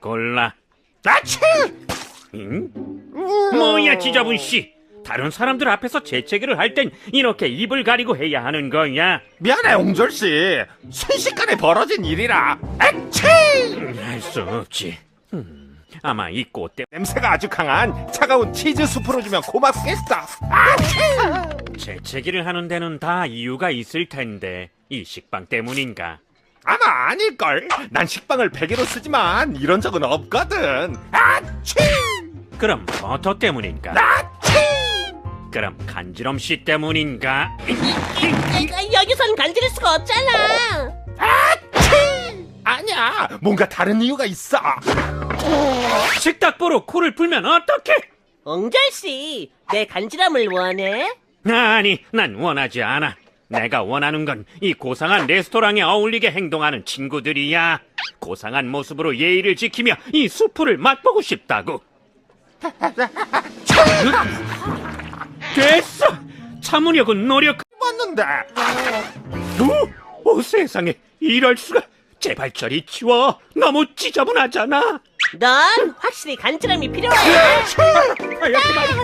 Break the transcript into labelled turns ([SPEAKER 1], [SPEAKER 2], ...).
[SPEAKER 1] 골라.
[SPEAKER 2] 아치!
[SPEAKER 1] 응? 뭐야 지저분 씨. 다른 사람들 앞에서 재채기를 할 땐 이렇게 입을 가리고 해야 하는 거야.
[SPEAKER 2] 미안해, 옹졸씨. 순식간에 벌어진 일이라. 아치!
[SPEAKER 1] 할 수 없지. 아마 이 꽃 때문에
[SPEAKER 2] 냄새가 아주 강한 차가운 치즈 수프로 주면 고맙겠다. 아치!
[SPEAKER 1] 재채기를 하는 데는 다 이유가 있을 텐데 이 식빵 때문인가?
[SPEAKER 2] 아마 아닐걸. 난 식빵을 베개로 쓰지만 이런 적은 없거든. 아치!
[SPEAKER 1] 그럼 버터 때문인가?
[SPEAKER 2] 아치!
[SPEAKER 1] 그럼 간지럼 씨 때문인가?
[SPEAKER 3] 여기선 간지릴 수가 없잖아.
[SPEAKER 2] 아치! 아니야, 뭔가 다른 이유가 있어.
[SPEAKER 1] 식탁보로 코를 풀면 어떡해?
[SPEAKER 3] 옹절씨, 내 간지럼을 원해?
[SPEAKER 1] 아니, 난 원하지 않아. 내가 원하는 건 이 고상한 레스토랑에 어울리게 행동하는 친구들이야. 고상한 모습으로 예의를 지키며 이 수프를 맛보고 싶다고. 됐어! 참으려고
[SPEAKER 2] 맞는데.
[SPEAKER 1] 오, 세상에, 이럴 수가. 제발 저리 치워. 너무 지저분하잖아.
[SPEAKER 3] 넌 확실히 간지럼이 필요해.
[SPEAKER 1] 아, 여기 말이야.